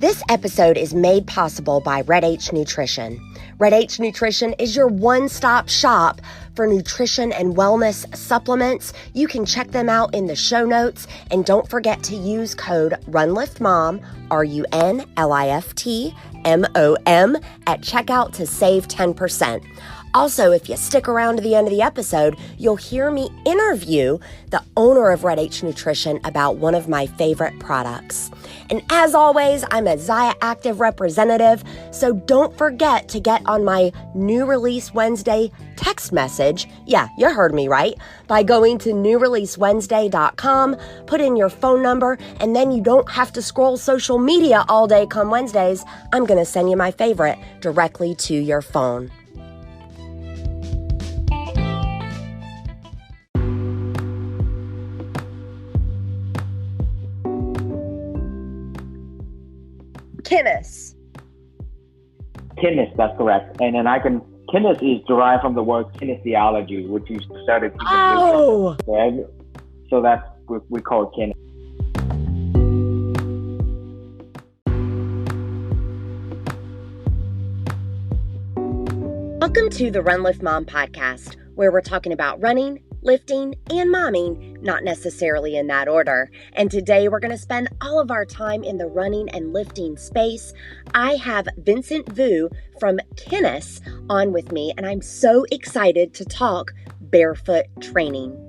This episode is made possible by Red H Nutrition. Red H Nutrition is your one-stop shop for nutrition and wellness supplements. You can check them out in the show notes, and don't forget to use code RUNLIFTMOM, RUNLIFTMOM, at checkout to save 10%. Also, if you stick around to the end of the episode, you'll hear me interview the owner of Red H Nutrition about one of my favorite products. And as always, I'm a Zaya Active representative, so don't forget to get on my New Release Wednesday text message. Yeah, you heard me right. By going to newreleasewednesday.com, put in your phone number, and then you don't have to scroll social media all day come Wednesdays. I'm going to send you my favorite directly to your phone. Kinis. Kinis, that's correct. And then Kinis is derived from the word kinesiology, which you studied. Oh! So that's what we call it Kinis. Welcome to the Run Lift Mom podcast, where we're talking about running, lifting, and momming, not necessarily in that order. And today we're going to spend all of our time in the running and lifting space. I have Vincent Vu from Kinis on with me, and I'm so excited to talk barefoot training.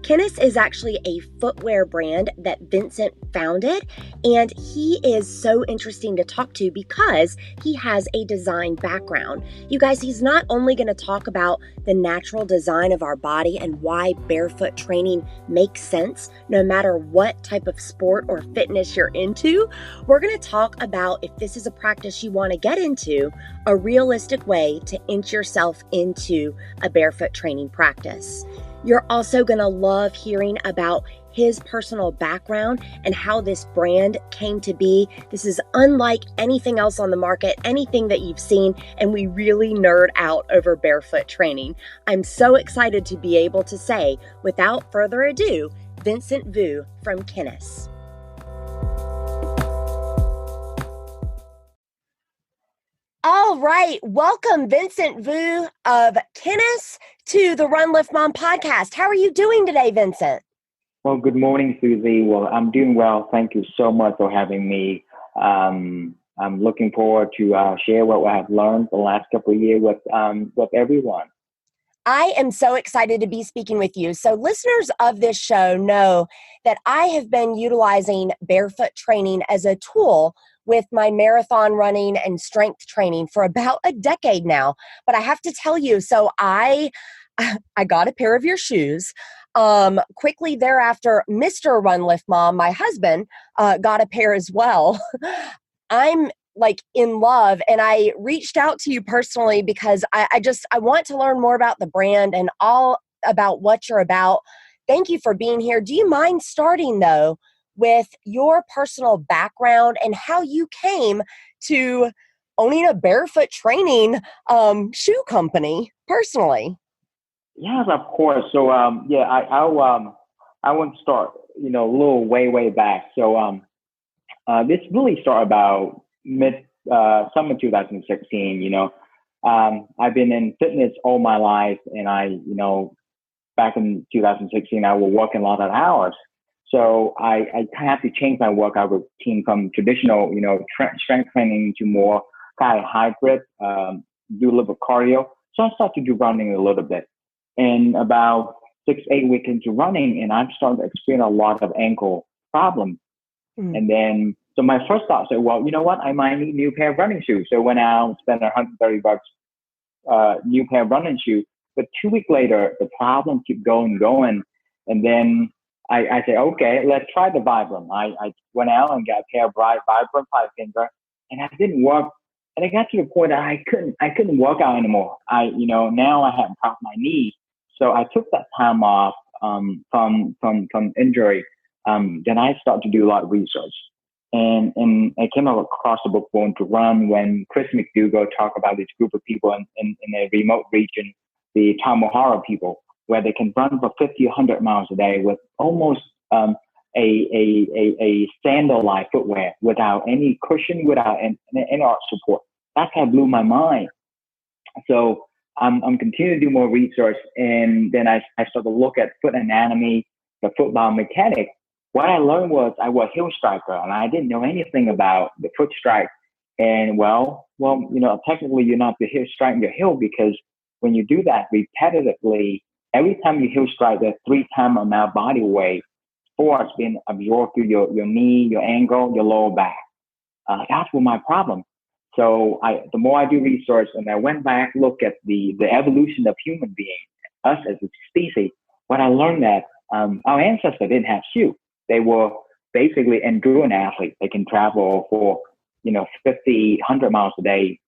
Kinis is actually a footwear brand that Vincent founded, and he is so interesting to talk to because he has a design background. You guys, he's not only going to talk about the natural design of our body and why barefoot training makes sense no matter what type of sport or fitness you're into. We're going to talk about, if this is a practice you want to get into, a realistic way to inch yourself into a barefoot training practice. You're also going to love hearing about his personal background and how this brand came to be. This is unlike anything else on the market, anything that you've seen, and we really nerd out over barefoot training. I'm so excited to be able to say, without further ado, Vincent Vu from Kinis. All right, welcome Vincent Vu of Kinis to the Run Lift Mom podcast. How are you doing today, Vincent? Well, good morning, Susie. Well, I'm doing well. Thank you so much for having me. I'm looking forward to share what I have learned the last couple of years with everyone. I am so excited to be speaking with you. So listeners of this show know that I have been utilizing barefoot training as a tool with my marathon running and strength training for about a decade now. But I have to tell you, so I got a pair of your shoes. Quickly thereafter, Mr. Run Lift Mom, my husband, got a pair as well. I'm like in love, and I reached out to you personally because I want to learn more about the brand and all about what you're about. Thank you for being here. Do you mind starting though with your personal background and how you came to owning a barefoot training shoe company personally? Yes, of course. So I want to start, a little way back. So this really started about summer 2016. I've been in fitness all my life, and back in 2016 I was working a lot of hours. So I have to change my workout routine from traditional, strength training to more kind of hybrid, do a little bit cardio. So I started to do running a little bit. And about 6-8 weeks into running, and I'm starting to experience a lot of ankle problems. Mm. And then, so my first thought said, well, you know what? I might need a new pair of running shoes. So I went out and spent $130, new pair of running shoes. But 2 weeks later, the problem kept going. And then I said, okay, let's try the Vibram. I went out and got a pair of Vibram 5-finger, and I didn't work. And I got to the point that I couldn't work out anymore. Now I have popped my knee. So I took that time off from injury. Then I started to do a lot of research, and I came across a book, Born to Run, when Chris McDougall talked about this group of people in a remote region, the Tarahumara people, where they can run for 50, 100 miles a day with almost a sandal-like footwear without any cushion, without any arch support. That kind of blew my mind. So I'm continuing to do more research, and then I started to look at foot anatomy, the foot biomechanics. What I learned was I was a heel striker, and I didn't know anything about the foot strike. And technically you're not the heel striking your heel, because when you do that repetitively, every time you heel strike, there's 3 times amount of body weight force being absorbed through your knee, your ankle, your lower back. That's what my problem. So the more I do research, and I went back, look at the evolution of human beings, us as a species, what I learned that our ancestors didn't have shoes. They were basically endurance athletes. They can travel for 50, 100 miles a day,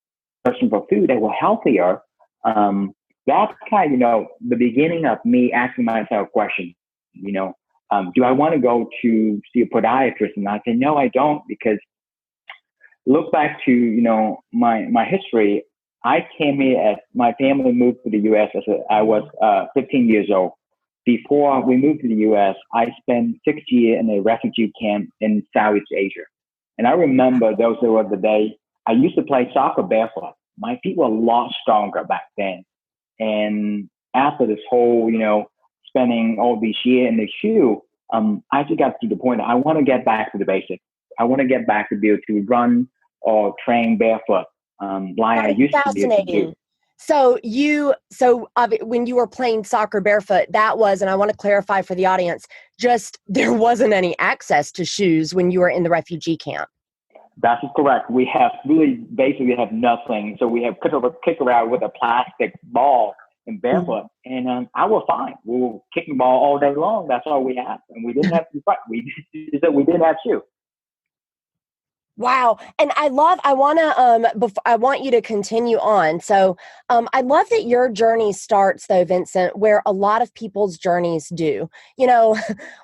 searching for food. They were healthier. That's kind of the beginning of me asking myself a question. Do I want to go to see a podiatrist? And I said, no, I don't, because look back to, my history. I came here as my family moved to the U.S. I was 15 years old. Before we moved to the U.S., I spent 6 years in a refugee camp in Southeast Asia. And I remember those were the days I used to play soccer barefoot. My feet were a lot stronger back then. And after this whole, spending all these years in the shoe, I just got to the point that I want to get back to the basics. I want to get back to be able to run or train barefoot, like I used to be able to do. So when you were playing soccer barefoot, that was, and I want to clarify for the audience, just there wasn't any access to shoes when you were in the refugee camp. That's correct. We have basically have nothing. So we have kick around with a plastic ball and barefoot, and I was fine. We were kicking the ball all day long. That's all we had, and we didn't have to fight. We didn't have shoes. Wow. And I want you to continue on. So I love that your journey starts, though, Vincent, where a lot of people's journeys do.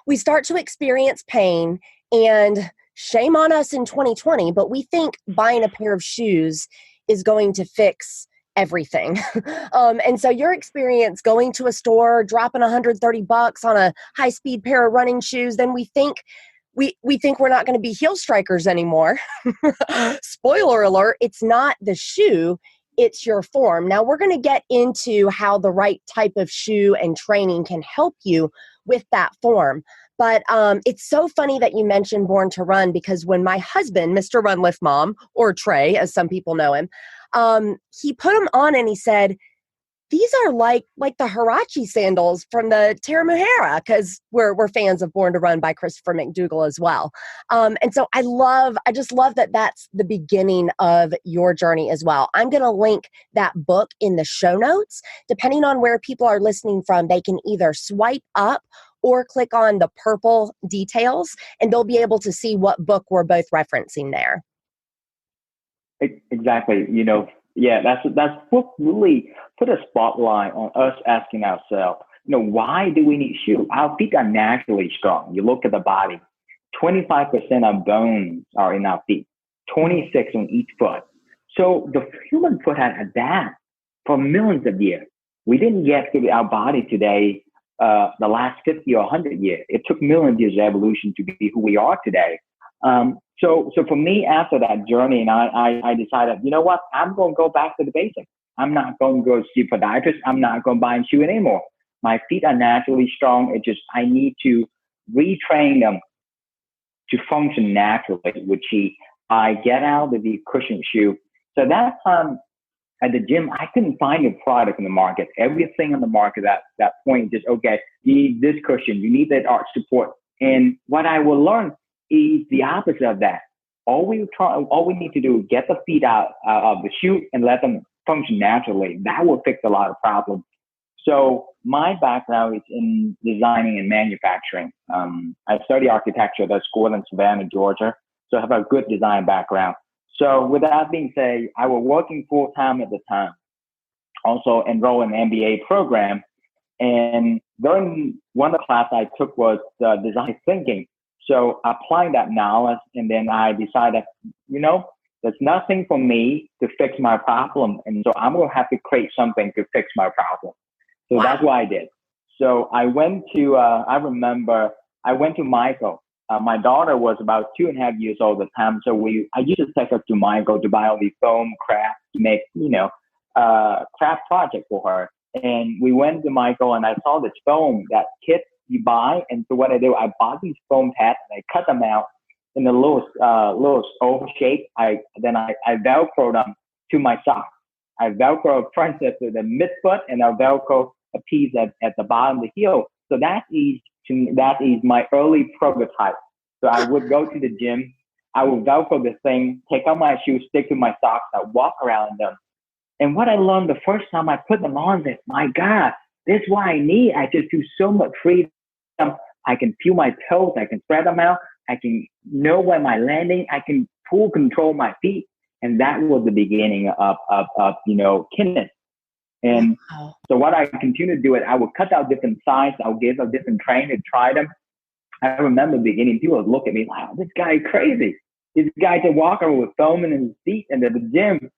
We start to experience pain, and shame on us in 2020, but we think buying a pair of shoes is going to fix everything. And so your experience going to a store, dropping $130 on a high-speed pair of running shoes, then we think we're not going to be heel strikers anymore. Spoiler alert, it's not the shoe, it's your form. Now we're going to get into how the right type of shoe and training can help you with that form. But it's so funny that you mentioned Born to Run, because when my husband, Mr. Run Lift Mom, or Trey, as some people know him, he put them on and he said, these are like the Huarache sandals from the Terra Mujer, because we're fans of Born to Run by Christopher McDougall as well. And so I just love that that's the beginning of your journey as well. I'm going to link that book in the show notes. Depending on where people are listening from, they can either swipe up or click on the purple details, and they'll be able to see what book we're both referencing there. Exactly. That's what really put a spotlight on us asking ourselves, why do we need shoes? Our feet are naturally strong. You look at the body, 25% of bones are in our feet, 26 on each foot. So the human foot has adapted for millions of years. We didn't get to our body today, the last 50 or 100 years. It took millions of years of evolution to be who we are today. So for me, after that journey, and I decided, you know what, I'm going to go back to the basics. I'm not going to go see a podiatrist. I'm not going to buy a shoe anymore. My feet are naturally strong. I need to retrain them to function naturally, which I get out of the cushion shoe. So that time at the gym, I couldn't find a product in the market. Everything on the market at that point, just, okay, you need this cushion, you need that arch support. And what I will learn is the opposite of that. All we need to do is get the feet out of the shoe and let them function naturally. That will fix a lot of problems. So my background is in designing and manufacturing. I studied architecture at a school in Savannah, Georgia. So I have a good design background. So with that being said, I was working full time at the time. Also enrolled in an MBA program. And during one of the classes I took was design thinking. So applying that knowledge, and then I decided, there's nothing for me to fix my problem. And so I'm going to have to create something to fix my problem. So that's what I did. So I went to, I went to Michael. my daughter was about 2.5 years old at the time. So I used to take her to Michael to buy all these foam craft to make, craft project for her. And we went to Michael and I saw this foam, that kit you buy. And so what I do, I bought these foam pads and I cut them out in a little oval shape. I Velcro them to my sock. I Velcro a front to the midfoot and I'll Velcro a piece at the bottom of the heel. So that is my early prototype. So I would go to the gym, I would Velcro the thing, take out my shoes, stick to my socks, I walk around in them. And what I learned the first time I put them on is, my God, this is what I need. I just do so much freedom. I can feel my toes, I can spread them out, I can know where my landing, I can full control my feet. And that was the beginning of Kinis. And so what I continue to do is I would cut out different sizes. I would give a different trainer to try them. I remember the beginning, people would look at me, wow, this guy is crazy. This guy can walk around with foam in his feet and at the gym.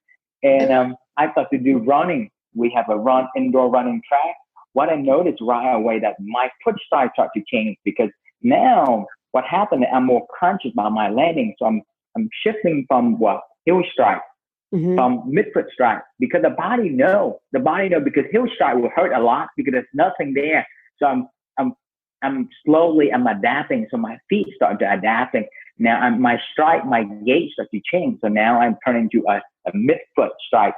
And I started to do running. We have a indoor running track. What I noticed right away that my foot size started to change, because now what happened, I'm more conscious about my landing. So I'm shifting from heel strike, from midfoot strike, because the body know because heel strike will hurt a lot because there's nothing there. So I'm slowly adapting. So my feet start to adapting. Now my strike, my gait starts to change. So now I'm turning to a midfoot strike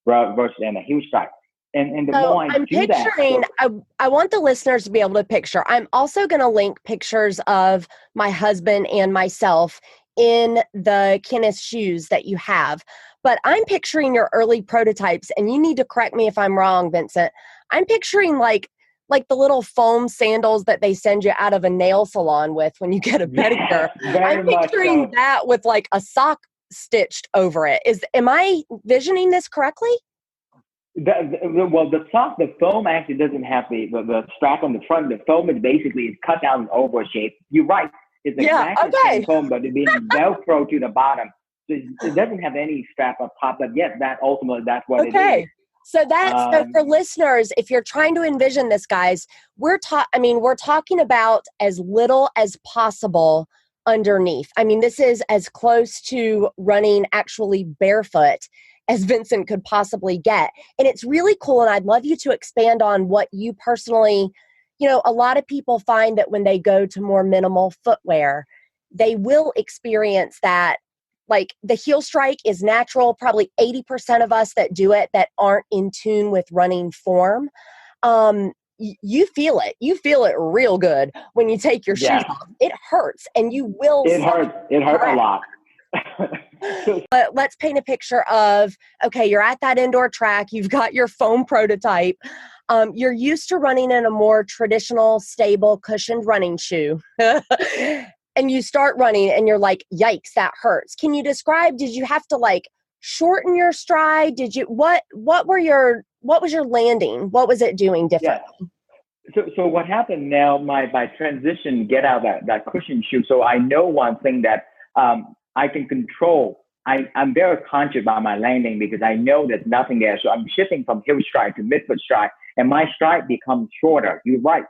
versus a heel strike. And the more I do that, I want the listeners to be able to picture. I'm also going to link pictures of my husband and myself in the Kinis shoes that you have. But I'm picturing your early prototypes, and you need to correct me if I'm wrong, Vincent. I'm picturing like the little foam sandals that they send you out of a nail salon with when you get a pedicure. I'm picturing that with like a sock stitched over it. Am I visioning this correctly? The foam actually doesn't have the strap on the front. The foam is basically cut down in oval shape. You're right. It's exactly the same foam, but it's being Velcro to the bottom. So it doesn't have any strap up top, but yet that's what it is. So so for listeners, if you're trying to envision this, guys, we're talking about as little as possible underneath. I mean, this is as close to running actually barefoot as Vincent could possibly get. And it's really cool. And I'd love you to expand on what you personally, a lot of people find that when they go to more minimal footwear, they will experience that. Like the heel strike is natural. Probably 80% of us that do it that aren't in tune with running form. You feel it. You feel it real good when you take your shoes off. It hurts, and you will. It hurts. It hurts a lot. But let's paint a picture of, okay, you're at that indoor track. You've got your foam prototype. You're used to running in a more traditional, stable, cushioned running shoe. And you start running and you're like, yikes, that hurts. Can you describe, did you have to like shorten your stride? Did you, what was your landing? What was it doing differently? Yeah. So what happened now, my transition, get out that cushion shoe. So I know one thing that I can control. I'm very conscious about my landing because I know there's nothing there. So I'm shifting from heel strike to midfoot strike, and my stride becomes shorter. You're right.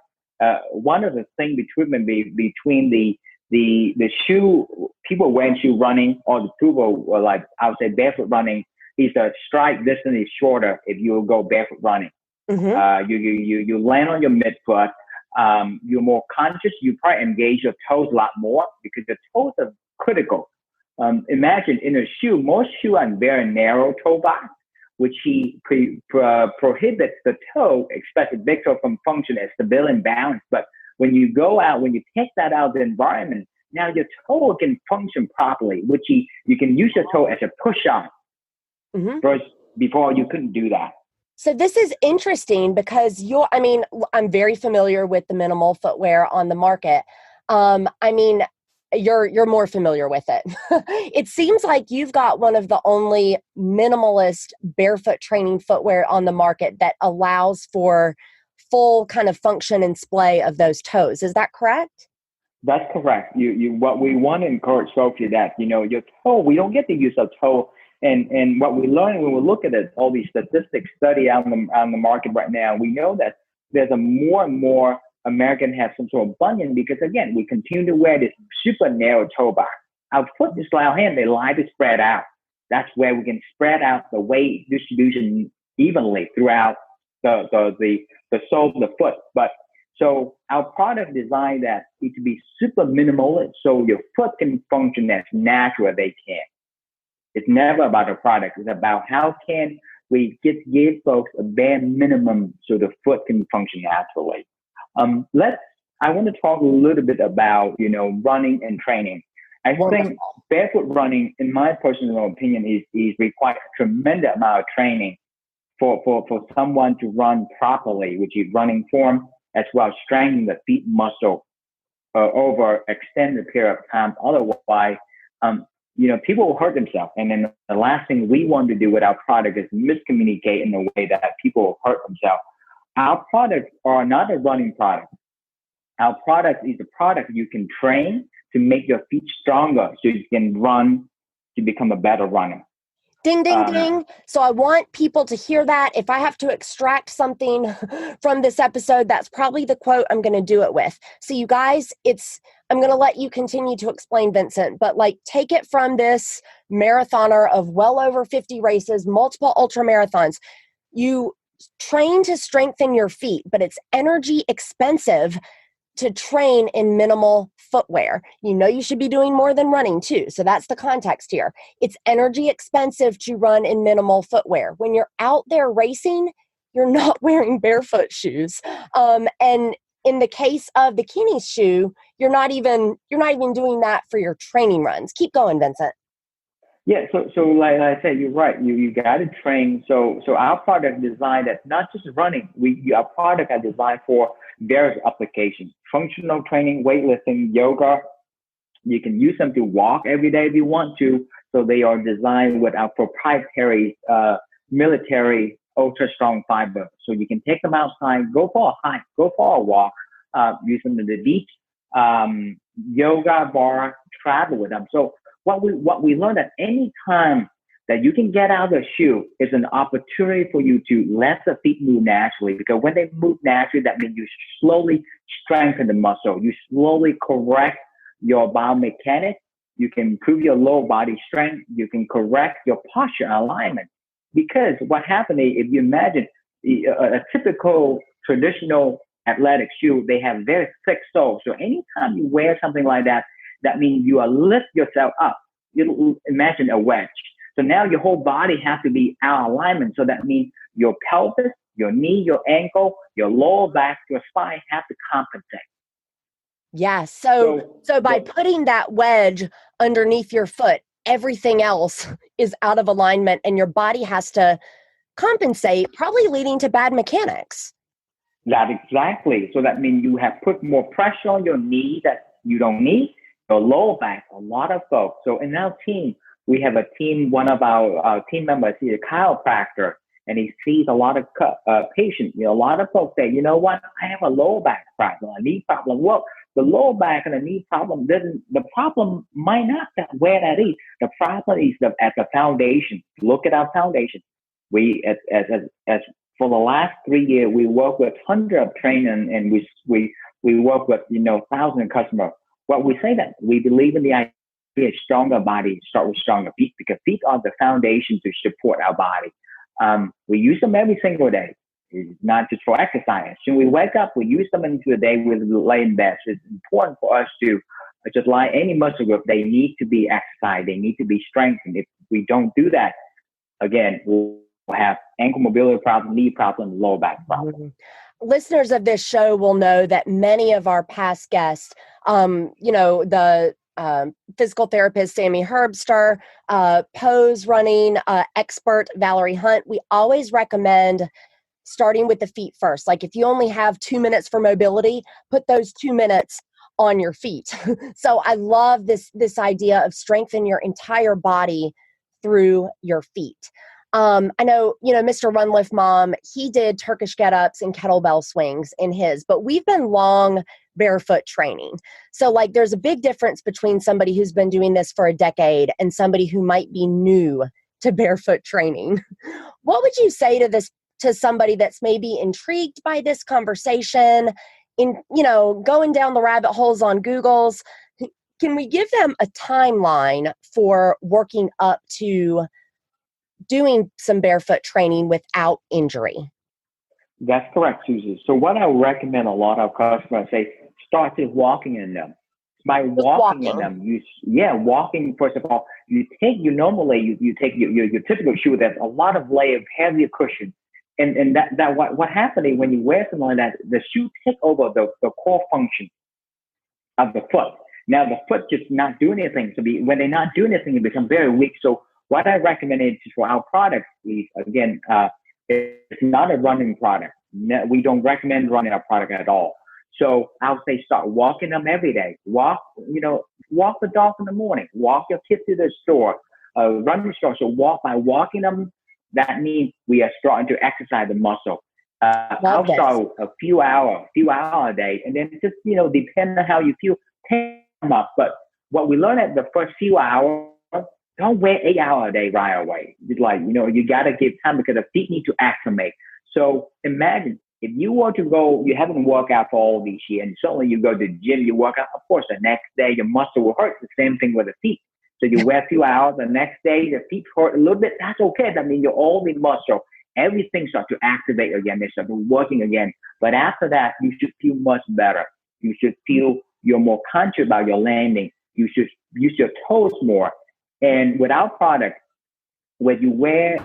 One of the things between the shoe, people wearing shoe running, or the people were like, I would say barefoot running, is the stride distance is shorter if you go barefoot running. You land on your midfoot. You're more conscious. You probably engage your toes a lot more because the toes are critical. Imagine in a shoe, most shoes are very narrow toe box, which prohibits the toe, especially big toe, from function as stability and balance. But when you go out, when you take that out of the environment, now your toe can function properly, which you can use your toe as a push-on. First, before you couldn't do that. So this is interesting because I'm very familiar with the minimal footwear on the market. You're more familiar with it. It seems like you've got one of the only minimalist barefoot training footwear on the market that allows for full kind of function and splay of those toes. Is that correct? That's correct. What we want to encourage folks is that, your toe, we don't get to use our toe. And what we learn when we look at it, all these statistics study on the market right now, we know that there's a more and more American have some sort of bunion because again, we continue to wear this super narrow toe box. Our foot is like our hand, they lie to spread out. That's where we can spread out the weight distribution evenly throughout the sole of the foot. But so our product designed that it to be super minimal so your foot can function as natural as they can. It's never about the product. It's about how can we give folks a bare minimum so the foot can function naturally. I want to talk a little bit about, running and training. I think barefoot running, in my personal opinion, is requires a tremendous amount of training for someone to run properly, which is running form, as well as strengthening the feet muscle over extended period of time. Otherwise, people will hurt themselves. And then the last thing we want to do with our product is miscommunicate in a way that people will hurt themselves. Our products are not a running product. Our product is a product you can train to make your feet stronger so you can run to become a better runner. Ding, ding, ding. So I want people to hear that. If I have to extract something from this episode, that's probably the quote I'm going to do it with. So you guys, I'm going to let you continue to explain, Vincent, but take it from this marathoner of well over 50 races, multiple ultra marathons. You train to strengthen your feet, but it's energy expensive to train in minimal footwear. You should be doing more than running too. So that's the context here. It's energy expensive to run in minimal footwear. When you're out there racing, you're not wearing barefoot shoes. And in the case of the Kinis shoe, you're not even doing that for your training runs. Keep going, Vincent. Yeah, so like I said, you're right. You got to train. So our product designed that's not just running. Our product are designed for various applications: functional training, weightlifting, yoga. You can use them to walk every day if you want to. So they are designed with our proprietary military ultra strong fiber. So you can take them outside, go for a hike, go for a walk, use them in the beach, yoga bar, travel with them. So what we learned at any time that you can get out of the shoe is an opportunity for you to let the feet move naturally, because when they move naturally, that means you slowly strengthen the muscle. You slowly correct your biomechanics. You can improve your lower body strength. You can correct your posture and alignment. Because what happens is, if you imagine a typical traditional athletic shoe, they have very thick soles. So anytime you wear something like that, that means you are lift yourself up. You imagine a wedge. So now your whole body has to be out of alignment. So that means your pelvis, your knee, your ankle, your lower back, your spine have to compensate. Yeah. So by putting that wedge underneath your foot, everything else is out of alignment and your body has to compensate, probably leading to bad mechanics. That exactly. So that means you have put more pressure on your knee that you don't need, your lower back, a lot of folks. So in our team, we have a team, one of our team members, he's a chiropractor, and he sees a lot of patients. A lot of folks say, you know what, I have a lower back problem, a knee problem. Well, the lower back and the knee problem the problem might not be where that is. The problem is at the foundation. Look at our foundation. We, as for the last 3 years, we work with hundreds of trainers, and we work with, thousands of customers. What we say that we believe in the idea of stronger body start with stronger feet, because feet are the foundation to support our body. We use them every single day. It's not just for exercise. When we wake up, we use them into the day with lay in bed. So it's important for us to, just like any muscle group, they need to be exercised. They need to be strengthened. If we don't do that, again, we'll have ankle mobility problems, knee problems, lower back problems. Mm-hmm. Listeners of this show will know that many of our past guests, the physical therapist Sammy Herbster, pose running expert Valerie Hunt, we always recommend starting with the feet first. Like if you only have 2 minutes for mobility, put those 2 minutes on your feet. So I love this idea of strengthening your entire body through your feet. I know, Mr. Run Lift Mom, he did Turkish get-ups and kettlebell swings in his, but we've been long barefoot training. So there's a big difference between somebody who's been doing this for a decade and somebody who might be new to barefoot training. What would you say to somebody that's maybe intrigued by this conversation going down the rabbit holes on Google's, can we give them a timeline for working up to doing some barefoot training without injury? That's correct, Susie. So what I recommend a lot of customers say, start with walking in them. By Just walking in walking. them, walking, first of all, you take your typical shoe that's a lot of layer of heavier cushion. And what happening when you wear something like that, the shoe take over the core function of the foot. Now the foot just not doing anything. So when they're not doing anything, it becomes very weak. So what I recommend is for our product, please, again, it's not a running product. We don't recommend running our product at all. So I would say start walking them every day. Walk the dog in the morning. Walk your kids to the store. Run the store. So by walking them, that means we are starting to exercise the muscle. I'll start a few hours a day, and then just depending on how you feel, take them up. But what we learned at the first few hours, don't wear 8 hours a day right away. It's like you got to give time because the feet need to acclimate. So imagine if you were to go, you haven't worked out for all these years, and suddenly you go to the gym, you work out. Of course, the next day your muscle will hurt. The same thing with the feet. So you wear a few hours, the next day the feet hurt a little bit. That's okay. That means all the muscle, everything starts to activate again. They start working again. But after that, you should feel much better. You should feel you're more conscious about your landing. You should use your toes more. And with our product, when you wear,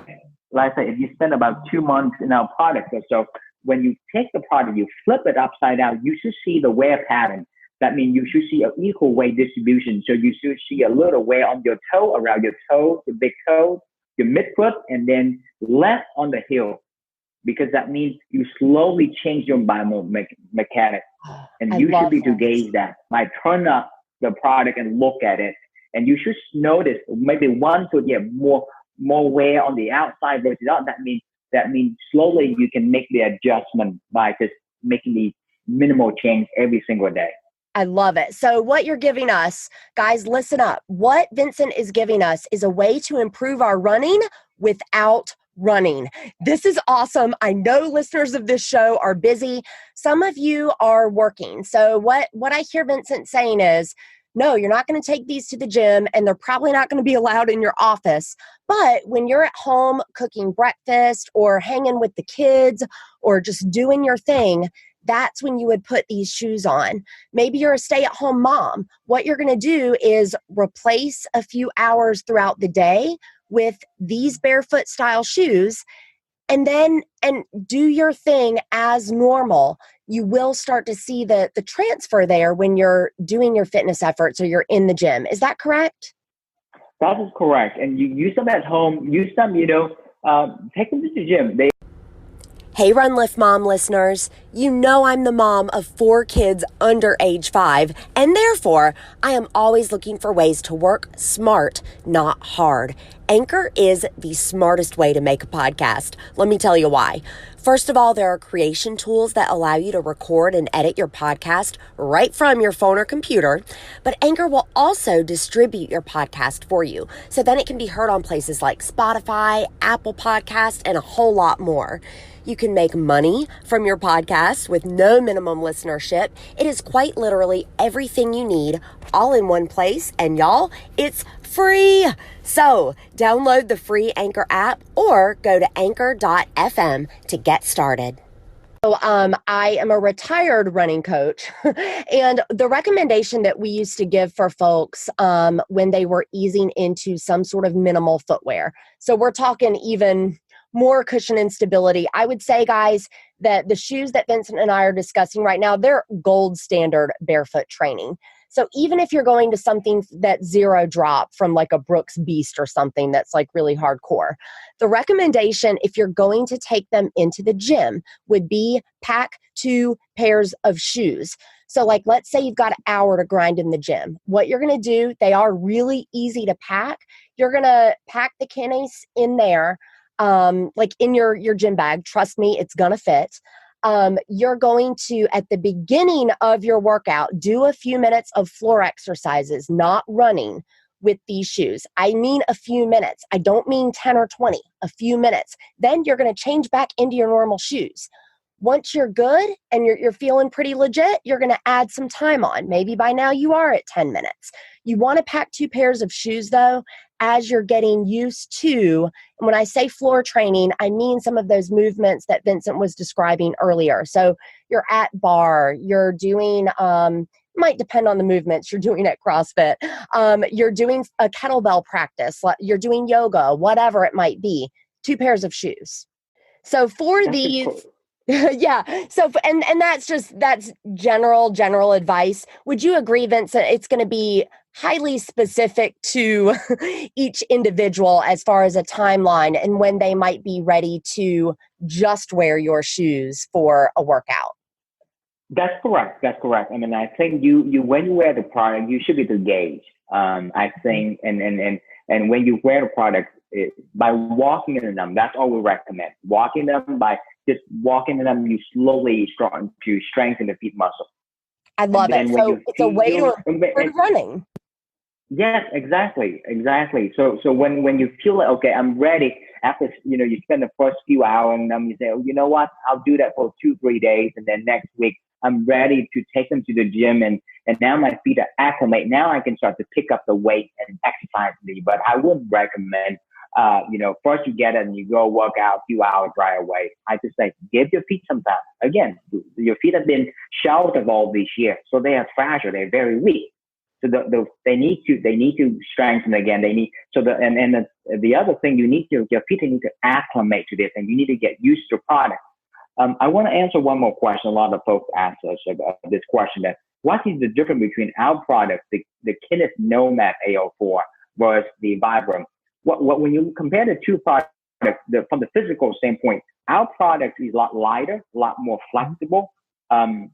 like I said, if you spend about 2 months in our product or so, when you take the product, you flip it upside down, you should see the wear pattern. That means you should see an equal weight distribution. So you should see a little wear on your toe, around your toe, the big toe, your midfoot, and then less on the heel, because that means you slowly change your biomechanics. And you should be to gauge that by turn up the product and look at it. And you should notice maybe one foot get more wear on the outside versus out. That means slowly you can make the adjustment by just making the minimal change every single day. I love it. So what you're giving us, guys, listen up. What Vincent is giving us is a way to improve our running without running. This is awesome. I know listeners of this show are busy. Some of you are working. So what I hear Vincent saying is, no, you're not going to take these to the gym, and they're probably not going to be allowed in your office. But when you're at home cooking breakfast or hanging with the kids or just doing your thing, that's when you would put these shoes on. Maybe you're a stay-at-home mom. What you're going to do is replace a few hours throughout the day with these barefoot style shoes, and do your thing as normal. You will start to see the transfer there when you're doing your fitness efforts or you're in the gym. Is that correct? That is correct. And you use them at home. Use them, take them to the gym. Hey, Run Lift Mom listeners, you know I'm the mom of 4 kids under age 5, and therefore I am always looking for ways to work smart, not hard. Anchor is the smartest way to make a podcast. Let me tell you why. First of all, there are creation tools that allow you to record and edit your podcast right from your phone or computer, but Anchor will also distribute your podcast for you, so then it can be heard on places like Spotify, Apple Podcasts, and a whole lot more. You can make money from your podcast with no minimum listenership. It is quite literally everything you need all in one place. And y'all, it's free. So download the free Anchor app or go to anchor.fm to get started. So I am a retired running coach, and the recommendation that we used to give for folks when they were easing into some sort of minimal footwear. So we're talking even more cushion and stability. I would say, guys, that the shoes that Vincent and I are discussing right now, they're gold standard barefoot training. So even if you're going to something that's zero drop from like a Brooks Beast or something that's like really hardcore, the recommendation, if you're going to take them into the gym, would be pack 2 pairs of shoes. So like, let's say you've got an hour to grind in the gym. What you're going to do, they are really easy to pack. You're going to pack the Kinis in there, like in your gym bag. Trust me, it's gonna fit. You're going to, at the beginning of your workout, do a few minutes of floor exercises, not running, with these shoes. I mean a few minutes. I don't mean 10 or 20, a few minutes. Then you're going to change back into your normal shoes. Once you're good and you're feeling pretty legit, you're going to add some time on. Maybe by now you are at 10 minutes. You want to pack 2 pairs of shoes though, as you're getting used to, and when I say floor training, I mean some of those movements that Vincent was describing earlier. So you're at bar, you're doing, might depend on the movements you're doing at CrossFit. You're doing a kettlebell practice, you're doing yoga, whatever it might be, 2 pairs of shoes. So for That's a these, cool. yeah. So, and that's general advice. Would you agree, Vincent? It's going to be highly specific to each individual as far as a timeline and when they might be ready to just wear your shoes for a workout. That's correct. That's correct. I mean, I think you when you wear the product, you should be to gauge. I think, and when you wear the product, by walking in them, that's all we recommend. Walking them by just walking in them, you slowly start to strengthen the feet muscle. I love it. So it's a way to improve running. Yes, exactly. So when you feel like, okay, I'm ready, after you spend the first few hours and you say, oh, you know what, I'll do that for 2-3 days, and then next week I'm ready to take them to the gym, and now my feet are acclimate. Now I can start to pick up the weight and exercise me. But I wouldn't recommend, first you get it and you go work out a few hours right away. I just say, give your feet some time. Again, your feet have been sheltered all these years, so they are fragile. They're very weak. So they need to strengthen again. The other thing, your feet need to acclimate to this, and you need to get used to product. I want to answer one more question. A lot of folks ask us about this question: that what is the difference between our product, the Kinis Nomad AO4 versus the Vibram? When you compare the two products, from the physical standpoint, our product is a lot lighter, a lot more flexible. Our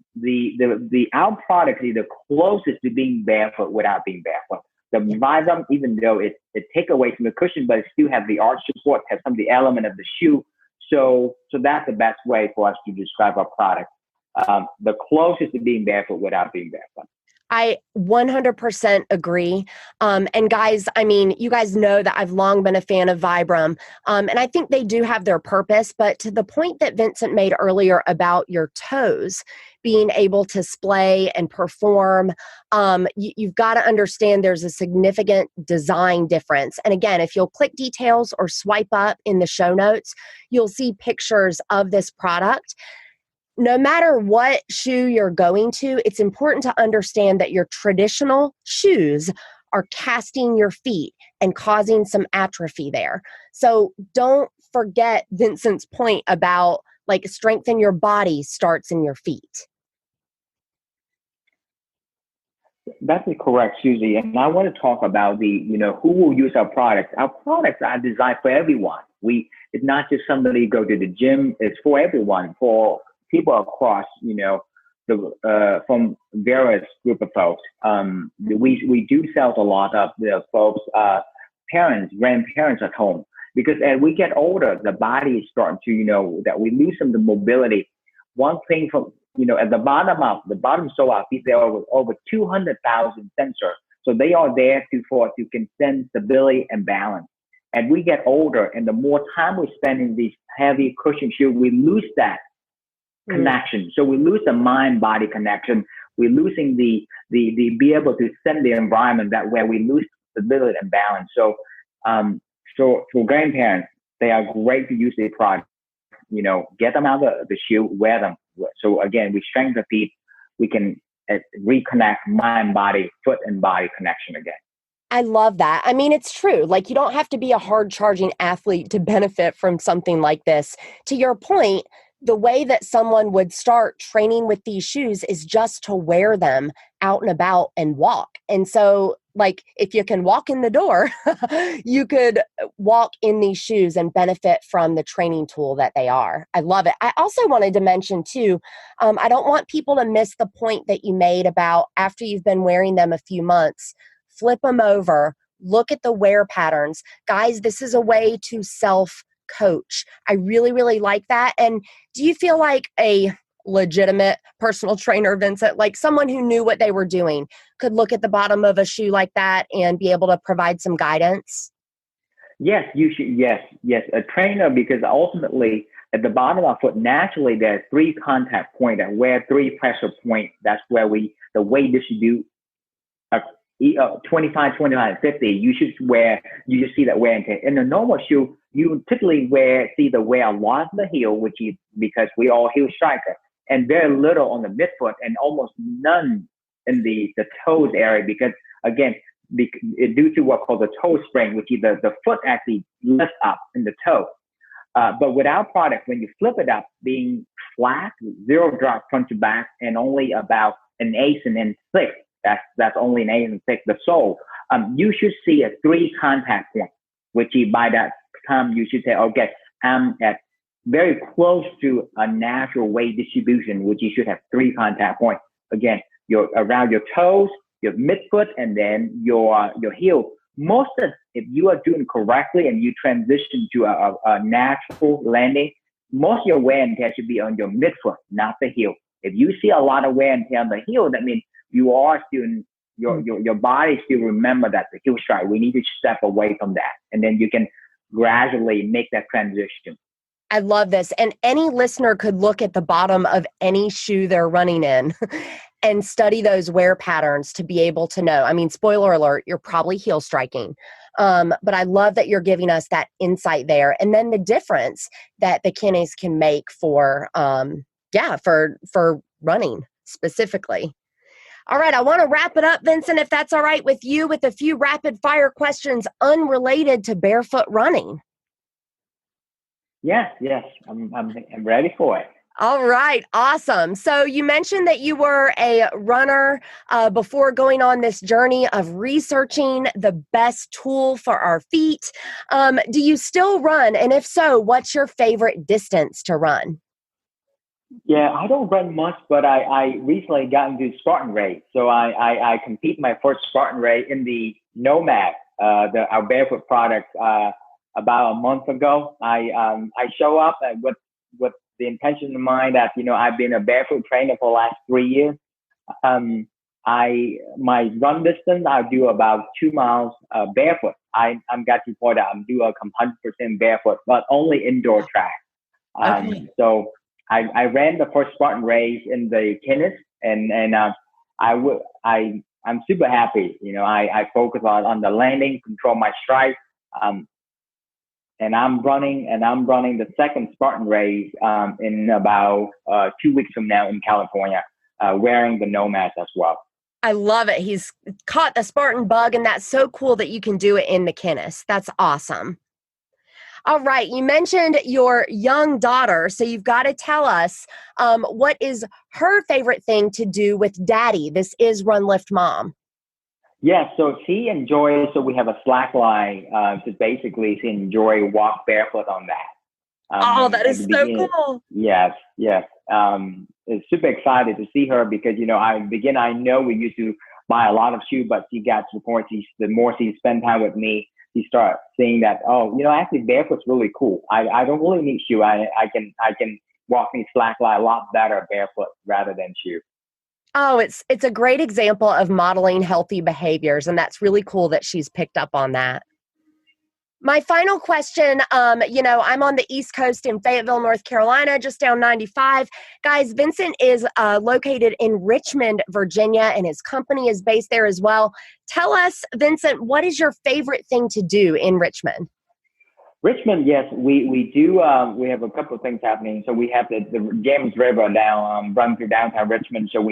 product is the closest to being barefoot without being barefoot. The Vibram, even though it take away from the cushion, but it still have the arch support, has some of the element of the shoe. So that's the best way for us to describe our product. The closest to being barefoot without being barefoot. I 100% agree. And guys, I mean, you guys know that I've long been a fan of Vibram. And I think they do have their purpose. But to the point that Vincent made earlier about your toes being able to splay and perform, you've got to understand there's a significant design difference. And again, if you'll click details or swipe up in the show notes, you'll see pictures of this product. No matter what shoe you're going to, it's important to understand that your traditional shoes are casting your feet and causing some atrophy there. So don't forget Vincent's point about strengthen your body starts in your feet. That's correct, Susie. And I want to talk about who will use our products. Our products are designed for everyone. It's not just somebody go to the gym. It's for everyone, for people across, from various group of folks. We do sell a lot of the folks, parents, grandparents at home, because as we get older, the body is starting to, that we lose some of the mobility. One thing from, at the bottom sole of our feet, there are over 200,000 sensors. So they are there to can sense stability and balance. As we get older, and the more time we spend in these heavy cushion shoes, we lose that connection. So we lose the mind-body connection. We're losing the be able to sense the environment that where we lose stability and balance. So for grandparents, they are great to use the product. Get them out of the shoe, wear them. So again, we strengthen the feet. We can reconnect mind, body, foot, and body connection again. I love that. I mean, it's true. You don't have to be a hard charging athlete to benefit from something like this. To your point, the way that someone would start training with these shoes is just to wear them out and about and walk. And so, if you can walk in the door, you could walk in these shoes and benefit from the training tool that they are. I love it. I also wanted to mention too, I don't want people to miss the point that you made about after you've been wearing them a few months, flip them over, look at the wear patterns. Guys, this is a way to self-coach. I really, really like that. And do you feel like a legitimate personal trainer, Vincent, someone who knew what they were doing, could look at the bottom of a shoe like that and be able to provide some guidance? Yes, you should. Yes. A trainer, because ultimately at the bottom of our foot, naturally there are three contact points and where three pressure points. That's where the weight distribute. 25, 25, and 50. You just see that wear and tear. In a normal shoe, you typically see the wear a lot on the heel, which is because we all heel striker, and very little on the midfoot, and almost none in the toes area because again, due to what's called the toe spring, which is the foot actually lifts up in the toe. But with our product, when you flip it up, being flat, zero drop front to back, and only about an eighth and then thick, that's only an eighth and thick, the sole, you should see a three contact point, which is by that time you should say, okay, I'm at very close to a natural weight distribution, which you should have three contact points. Again, around your toes, your midfoot, and then your heel. If you are doing correctly and you transition to a natural landing, most of your wear and tear should be on your midfoot, not the heel. If you see a lot of wear and tear on the heel, that means you are still your body still remember that the heel strike. We need to step away from that, and then you can gradually make that transition. I love this. And any listener could look at the bottom of any shoe they're running in and study those wear patterns to be able to know. I mean, spoiler alert, you're probably heel striking. But I love that you're giving us that insight there. And then the difference that the Kinis can make for running specifically. All right, I want to wrap it up, Vincent, if that's all right with you, with a few rapid fire questions unrelated to barefoot running. Yes, I'm ready for it. All right, awesome. So you mentioned that you were a runner before going on this journey of researching the best tool for our feet. Do you still run? And if so, what's your favorite distance to run? Yeah, I don't run much, but I recently got into Spartan race. So I compete my first Spartan race in the Nomad, our barefoot product, about a month ago. I show up with the intention in mind that, I've been a barefoot trainer for the last 3 years. My run distance, I'll do about 2 miles barefoot. I'm got to point out I'm doing 100% barefoot, but only indoor track. Okay. So I ran the first Spartan race in the Kinis, and I'm super happy. I focus on the landing, control my stride. And I'm running the second Spartan race in about 2 weeks from now in California, wearing the Nomads as well. I love it. He's caught the Spartan bug, and that's so cool that you can do it in the Kinis. That's awesome. All right. You mentioned your young daughter, so you've got to tell us what is her favorite thing to do with Daddy. This is Run Lift Mom. Yeah, so she enjoys, so we have a slack line, so basically she enjoys walk barefoot on that. That is so cool. Yes. It's super excited to see her because, I know we used to buy a lot of shoes, but she got to the point, the more she spent time with me, she started seeing that, actually barefoot's really cool. I don't really need shoe. I can walk me slack line a lot better barefoot rather than shoe. Oh, it's a great example of modeling healthy behaviors, and that's really cool that she's picked up on that. My final question, I'm on the East Coast in Fayetteville, North Carolina, just down 95. Guys, Vincent is located in Richmond, Virginia, and his company is based there as well. Tell us, Vincent, what is your favorite thing to do in Richmond? Richmond, yes, we do. We have a couple of things happening. So we have the James River down, run through downtown Richmond. So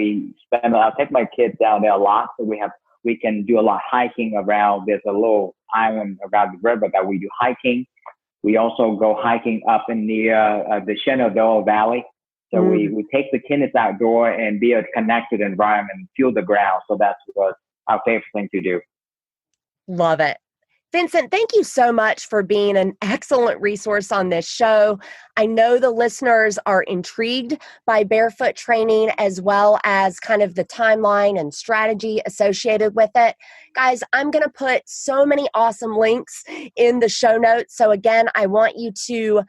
I'll take my kids down there a lot. So we can do a lot of hiking around. There's a little island around the river that we do hiking. We also go hiking up in the Shenandoah Valley. So we take the kids outdoor and be a connected environment, feel the ground. So that's what our favorite thing to do. Love it. Vincent, thank you so much for being an excellent resource on this show. I know the listeners are intrigued by barefoot training as well as kind of the timeline and strategy associated with it. Guys, I'm going to put so many awesome links in the show notes. So again, I want you to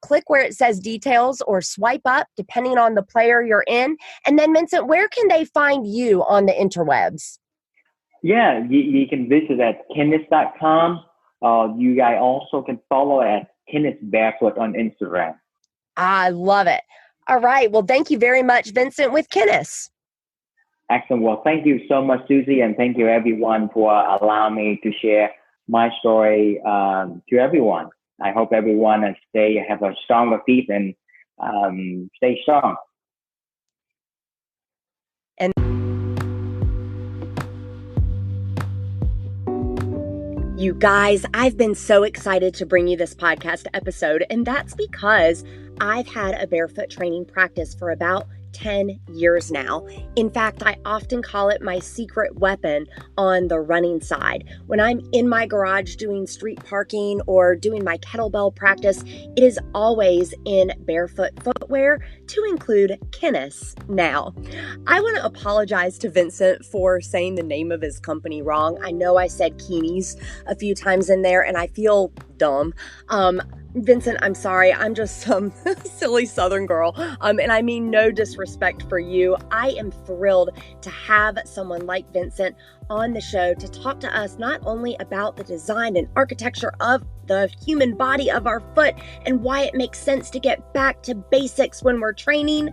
click where it says details or swipe up depending on the player you're in. And then Vincent, where can they find you on the interwebs? Yeah, you can visit at kinis.com. You guys also can follow at Kinis Barefoot on Instagram. I love it. All right. Well, thank you very much, Vincent with Kinis. Excellent. Well, thank you so much, Susie, and thank you everyone for allowing me to share my story to everyone. I hope everyone have a stronger feet and stay strong. And you guys, I've been so excited to bring you this podcast episode, and that's because I've had a barefoot training practice for about 10 years now. In fact, I often call it my secret weapon on the running side. When I'm in my garage doing street parking or doing my kettlebell practice, it is always in barefoot footwear, to include Kinis. Now, I want to apologize to Vincent for saying the name of his company wrong. I know I said Kinis a few times in there, and I feel dumb. Vincent, I'm sorry. I'm just some silly Southern girl. And I mean no disrespect for you. I am thrilled to have someone like Vincent on the show to talk to us not only about the design and architecture of the human body of our foot and why it makes sense to get back to basics when we're training,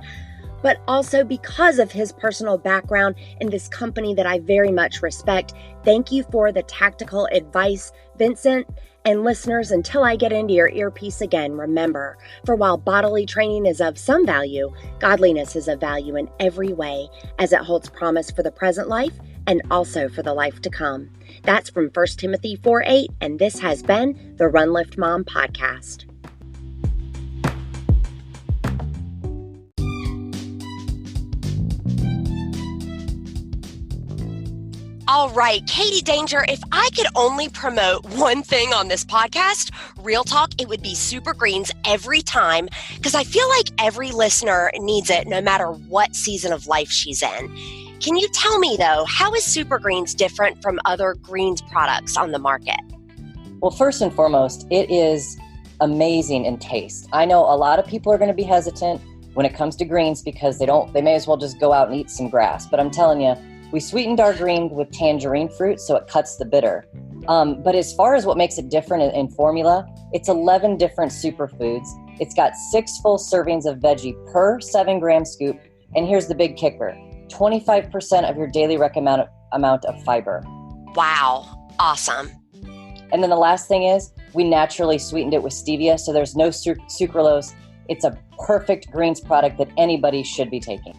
but also because of his personal background in this company that I very much respect. Thank you for the tactical advice, Vincent. And listeners, until I get into your earpiece again, remember, for while bodily training is of some value, godliness is of value in every way, as it holds promise for the present life and also for the life to come. That's from 1 Timothy 4:8, and this has been the Run Lift Mom podcast. All right, Katie Danger, if I could only promote one thing on this podcast, real talk, it would be Super Greens every time, because I feel like every listener needs it no matter what season of life she's in. Can you tell me, though, how is Super Greens different from other greens products on the market? Well, first and foremost, it is amazing in taste. I know a lot of people are going to be hesitant when it comes to greens because they may as well just go out and eat some grass. But I'm telling you, we sweetened our green with tangerine fruit, so it cuts the bitter. But as far as what makes it different in formula, it's 11 different superfoods. It's got 6 full servings of veggie per 7-gram scoop. And here's the big kicker, 25% of your daily recommended amount of fiber. Wow, awesome. And then the last thing is, we naturally sweetened it with stevia, so there's no sucralose. It's a perfect greens product that anybody should be taking.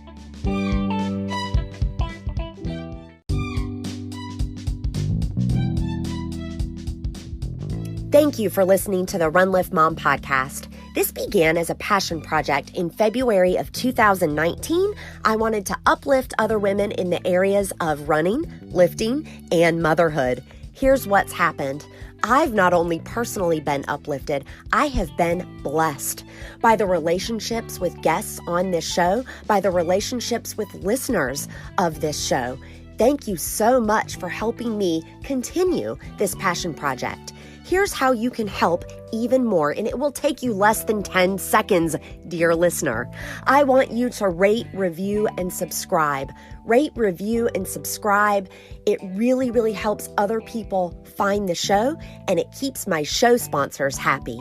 Thank you for listening to the Run Lift Mom podcast. This began as a passion project in February of 2019. I wanted to uplift other women in the areas of running, lifting, and motherhood. Here's what's happened. I've not only personally been uplifted, I have been blessed by the relationships with guests on this show, by the relationships with listeners of this show. Thank you so much for helping me continue this passion project. Here's how you can help even more, and it will take you less than 10 seconds, dear listener. I want you to rate, review, and subscribe. Rate, review, and subscribe. It really, really helps other people find the show, and it keeps my show sponsors happy.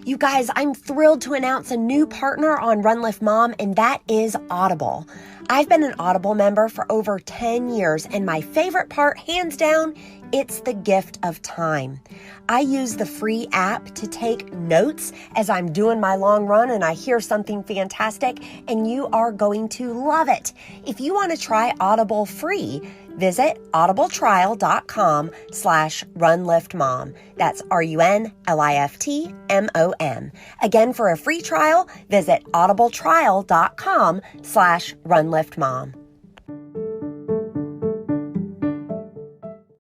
You guys, I'm thrilled to announce a new partner on Run Lift Mom, and that is Audible. I've been an Audible member for over 10 years, and my favorite part, hands down, it's the gift of time. I use the free app to take notes as I'm doing my long run and I hear something fantastic, and you are going to love it. If you want to try Audible free, visit audibletrial.com/runliftmom. That's RUNLIFTMOM. Again, for a free trial, visit audibletrial.com/runliftmom.